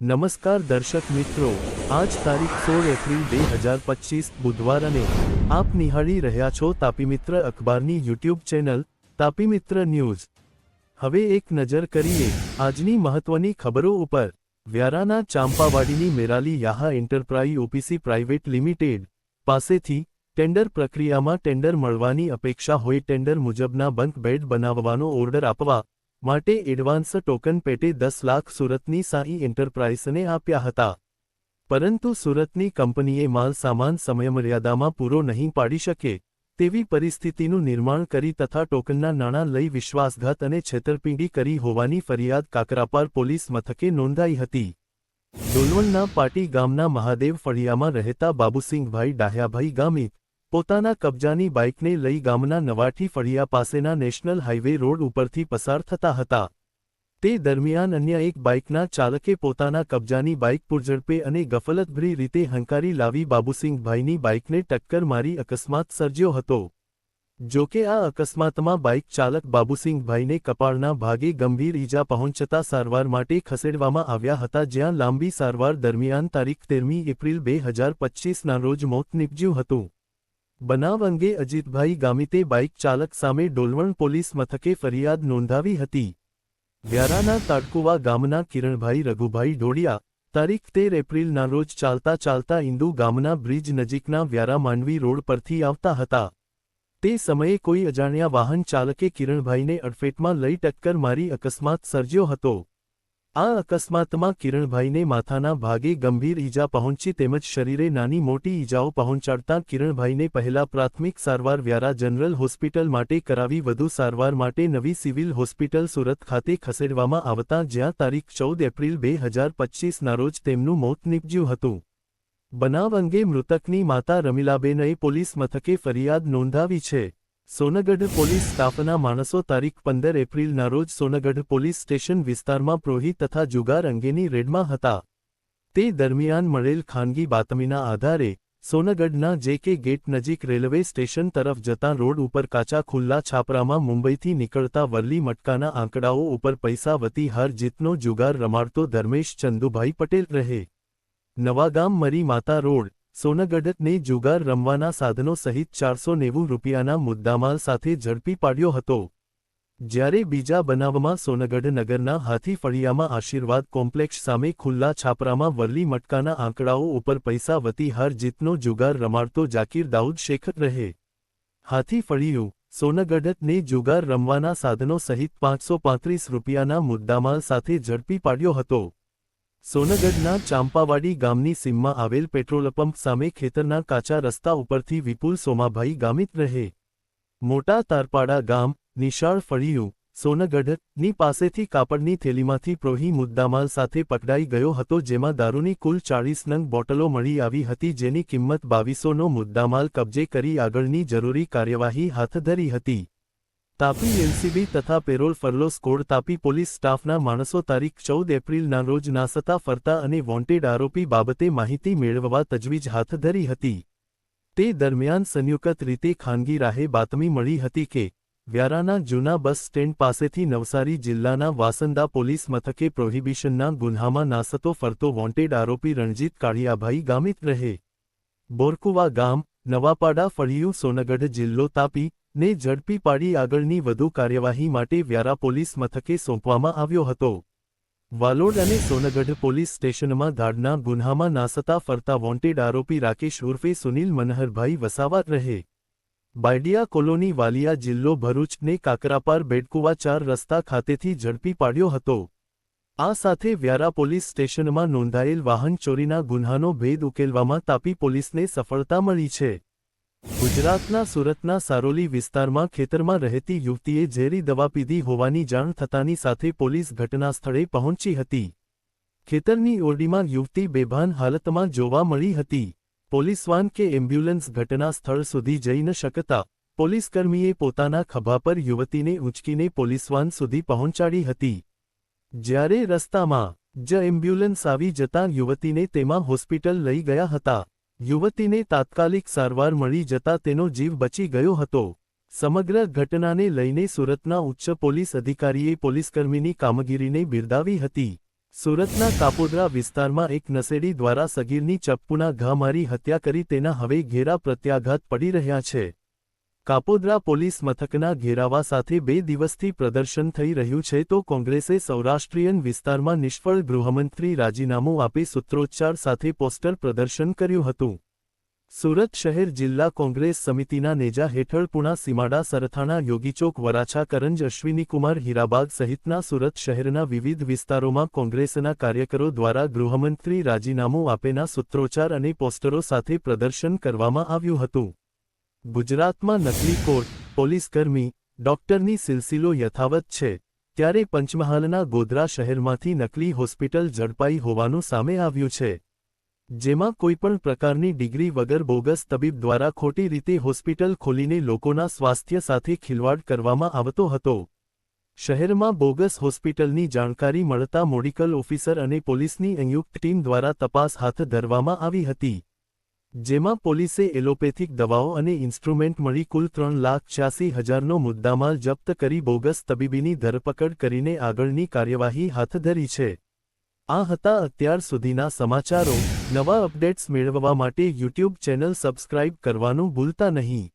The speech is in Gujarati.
નમસ્કાર દર્શક મિત્રો, આજ તારીખ 16 એપ્રિલ 2025 બુધવાર અને આપ નિહાળી રહ્યા છો તાપી મિત્ર અખબારની યુટ્યુબ ચેનલ તાપી મિત્ર ન્યૂઝ। હવે એક નજર કરીએ આજની મહત્વની ખબરો ઉપર। વ્યારાના ચાંપાવાડીની મેરાલી યાહા એન્ટરપ્રાઇઝ ઓપીસી પ્રાઇવેટ લિમિટેડ પાસેથી ટેન્ડર પ્રક્રિયામાં ટેન્ડર મળવાની અપેક્ષા હોય ટેન્ડર મુજબના બંક બેડ બનાવવાનો ઓર્ડર આપવા માટે એડવાન્સ ટોકન પેટે 10 લાખ સુરતની સાઈ એન્ટરપ્રાઇઝને આપ્યા હતા, પરંતુ સુરતની કંપનીએ માલ સામાન સમયમર્યાદામાં પૂરો નહીં પાડી શકે તેવી પરિસ્થિતિનું નિર્માણ કરી તથા ટોકનના નાણાં લઈ વિશ્વાસઘાત અને છેતરપિંડી કરી હોવાની ફરિયાદ કાકરાપાર પોલીસ મથકે નોંધાઈ હતી। ડોલવણના પાટી ગામના મહાદેવ ફળિયામાં રહેતા બાબુસિંહભાઈ ડાહ્યાભાઈ ગામિત પોતાના કબજાની બાઇકને લઈ ગામના નવાઠી ફળિયા પાસેના નેશનલ હાઇવે રોડ ઉપરથી પસાર થતા હતા। તે દરમિયાન અન્ય એક બાઇકના ચાલકે પોતાના કબજાની બાઇક પૂરઝડપે અને ગફલતભરી રીતે હંકારી લાવી બાબુસિંહભાઈની બાઇકને ટક્કર મારી અકસ્માત સર્જ્યો હતો। જોકે આ અકસ્માતમાં બાઇક ચાલક બાબુસિંહભાઈને કપાળના ભાગે ગંભીર ઈજા પહોંચતા સારવાર માટે ખસેડવામાં આવ્યા હતા, જ્યાં લાંબી સારવાર દરમિયાન તારીખ 13મી એપ્રિલ 2025ના રોજ મોત નીપજ્યું હતું। બનાવ અંગે અજીતભાઈ ગામિતે બાઇક ચાલક સામે ડોલવણ પોલીસ મથકે ફરિયાદ નોંધાવી હતી। વ્યારાના તાડકુવા ગામના કિરણભાઈ રઘુભાઈ ઢોડિયા તારીખ 13 એપ્રિલના રોજ ચાલતા ઇન્દુ ગામના બ્રિજ નજીકના વ્યારા માંડવી રોડ પરથી આવતા હતા। તે સમયે કોઈ અજાણ્યા વાહન ચાલકે કિરણભાઈને અડફેટમાં લઈ ટક્કર મારી અકસ્માત સર્જ્યો હતો। આ અકસ્માતમાં કિરણભાઈને માથાના ભાગે ગંભીર ઈજા પહોંચી તેમજ શરીરે નાની મોટી ઈજાઓ પહોંચાડતા કિરણભાઈને પહેલા પ્રાથમિક સારવાર વ્યારા જનરલ હોસ્પિટલ માટે કરાવી વધુ સારવાર માટે નવી સિવિલ હોસ્પિટલ સુરત ખાતે ખસેડવામાં આવતા જ્યાં તારીખ 14 એપ્રિલ 2025ના રોજ તેમનું મોત નીપજ્યું હતું। બનાવ અંગે મૃતકની માતા રમીલાબેનએ પોલીસ મથકે ફરિયાદ નોંધાવી છે। સોનગઢ પોલીસ સ્ટાફના માણસો તારીખ 15 એપ્રિલના રોજ સોનગઢ પોલીસ સ્ટેશન વિસ્તારમાં પ્રોહી તથા જુગાર અંગેની રેડમાં હતા। તે દરમિયાન મળેલ ખાનગી બાતમીના આધારે સોનગઢના જે.કે. ગેટ નજીક રેલવે સ્ટેશન તરફ જતા રોડ ઉપર કાચા ખુલ્લા છાપરામાં મુંબઈથી નીકળતા વરલી મટકાના આંકડાઓ ઉપર પૈસા વતી હાર જીતનો જુગાર રમાડતો ધર્મેશ ચંદુભાઈ પટેલ રહે નવાગામ મરી માતા રોડ સોનગઢને જુગાર રમવાના સાધનો સહિત 490 રૂપિયાના મુદ્દામાલ સાથે ઝડપી પાડ્યો હતો। જ્યારે બીજા બનાવમાં સોનગઢ નગરના હાથી ફળિયામાં આશીર્વાદ કોમ્પ્લેક્સ સામે ખુલ્લા છાપરામાં વરલી મટકાના આંકડાઓ ઉપર પૈસા વતી હાર જીતનો જુગાર રમાડતો જાકીર દાઉદ શેખ રહે હાથી ફળિયું સોનગઢને જુગાર રમવાના સાધનો સહિત 535 રૂપિયાના મુદ્દામાલ સાથે ઝડપી પાડ્યો હતો। સોનગઢના ચાંપાવાડી ગામની સીમમાં આવેલ પેટ્રોલ પંપ સામે ખેતરના કાચા રસ્તા ઉપરથી વિપુલ સોમાભાઈ ગામિત રહે મોટા તારપાડા ગામ નિશાળ ફળિયું સોનગઢની પાસેથી કાપડની થેલીમાંથી પ્રોહી મુદ્દામાલ સાથે પકડાઈ ગયો હતો, જેમાં દારૂની કુલ 40 નંગ બોટલો મળી આવી હતી, જેની કિંમત 2200નો મુદ્દામાલ કબજે કરી આગળની જરૂરી કાર્યવાહી હાથ ધરી હતી। તાપી એલસીબી તથા parole furlough squad Tapi police સ્ટાફના માણસો તારીખ 14 એપ્રિલના રોજ નાસતા ફરતા અને વોન્ટેડ આરોપી બાબતે માહિતી મેળવવા તજવીજ હાથ ધરી હતી। તે દરમિયાન સંયુક્ત રીતે ખાનગી રાહે બાતમી મળી હતી કે વ્યારાના જૂના બસ સ્ટેન્ડ પાસેથી નવસારી જિલ્લાના વાસંદા પોલીસ મથકે પ્રોહિબિશનના ગુન્હામાં નાસતો ફરતો વોન્ટેડ આરોપી રણજીત કાળિયાભાઈ ગામિત રહે બોરકુવા ગામ નવાપાડા ફળિયું સોનગઢ જિલ્લો તાપી ને ઝડપી પાડી આગળની વધુ કાર્યવાહી માટે વ્યારા પોલીસ મથકે સોંપવામાં આવ્યો હતો। વાલોડ અને સોનગઢ પોલીસ સ્ટેશનમાં ધાડના ગુન્હામાં નાસતા ફરતા વોન્ટેડ આરોપી રાકેશ ઉર્ફે સુનિલ મનહરભાઈ વસાવા રહે બાયડિયા કોલોની વાલિયા જિલ્લો ભરૂચને કાકરાપાર બેડકુવા 4 રસ્તા ખાતેથી ઝડપી પાડ્યો હતો। આ સાથે વ્યારા પોલીસ સ્ટેશનમાં નોંધાયેલ વાહન ચોરીના ગુન્હાનો ભેદ ઉકેલવામાં તાપી પોલીસને સફળતા મળી છે। ગુજરાતના સુરતના સારોલી વિસ્તારમાં ખેતરમાં રહેતી યુવતીએ ઝેરી દવા પીધી હોવાની જાણ થતાની સાથે પોલીસ ઘટના સ્થળે પહોંચી હતી। ખેતરની ઓરડીમાં યુવતી બેભાન હાલતમાં જોવા મળી હતી। પોલીસ વાન કે એમ્બ્યુલન્સ ઘટના સ્થળ સુધી જઈ ન શકતા પોલીસકર્મીએ પોતાના ખભા પર યુવતીને ઊંચકીને પોલીસ વાન સુધી પહોંચાડી હતી। જ્યારે રસ્તામાં જ એમ્બ્યુલન્સ આવી જતાં યુવતીને તેમાં હોસ્પિટલ લઈ ગયા હતા। યુવતીને તાત્કાલિક સારવાર મળી જતા તેનો જીવ બચી ગયો હતો। સમગ્ર ઘટનાને લઈને સુરતના ઉચ્ચ પોલીસ અધિકારીએ પોલીસકર્મીની કામગીરીને બિરદાવી હતી। સુરતના કાપોદ્રા વિસ્તારમાં એક નશેડી દ્વારા સગીરની ચપ્પુના ઘા મારી હત્યા કરી તેના હવે ઘેરા પ્રત્યાઘાત પડી રહ્યા છે. કાપોદ્રા પોલીસ મથકના ઘેરાવા સાથે 2 દિવસથી પ્રદર્શન થઈ રહ્યું છે તો કોંગ્રેસે સૌરાષ્ટ્રીયન વિસ્તારમાં નિષ્ફળ ગૃહમંત્રી રાજીનામું આપી સૂત્રોચ્ચાર સાથે પોસ્ટર પ્રદર્શન કર્યું હતું. સુરત શહેર જિલ્લા કોંગ્રેસ સમિતિના નેજા હેઠળ પુણા સીમાડા સરથાણા યોગીચોક વરાછા કરંજ અશ્વિનીકુમાર હીરાબાગ સહિતના સુરત શહેરના વિવિધ વિસ્તારોમાં કોંગ્રેસના કાર્યકરો દ્વારા ગૃહમંત્રી રાજીનામું આપેના સૂત્રોચ્ચાર અને પોસ્ટરો સાથે પ્રદર્શન કરવામાં આવ્યું હતું. ગુજરાતમાં નકલી કોર્ટ, પોલીસકર્મી, ડોક્ટરની સિલસિલો યથાવત છે, ત્યારે પંચમહાલના ગોધરા શહેરમાંથી નકલી હોસ્પિટલ ઝડપાઈ હોવાનું સામે આવ્યું છે. જેમાં કોઈપણ પ્રકારની ડિગ્રી વગર બોગસ તબીબ દ્વારા ખોટી રીતે હોસ્પિટલ ખોલીને લોકોના સ્વાસ્થ્ય સાથે ખિલવાડ કરવામાં આવતો હતો. શહેરમાં બોગસ હોસ્પિટલની જાણકારી મળતા મેડિકલ ઓફિસર અને પોલીસની સંયુક્ત ટીમ દ્વારા તપાસ હાથ ધરવામાં આવી હતી. જેમાં પોલીસે એલોપેથિક દવાઓ અને ઇન્સ્ટ્રુમેન્ટ મળી કુલ 3,86,000નો મુદ્દામાલ જપ્ત કરી બોગસ તબીબીની ધરપકડ કરીને આગળની કાર્યવાહી હાથ ધરી છે. આ હતા અત્યાર સુધીના સમાચારો. નવા અપડેટ્સ મેળવવા માટે યુટ્યુબ ચેનલ સબસ્ક્રાઇબ કરવાનું ભૂલતા નહીં.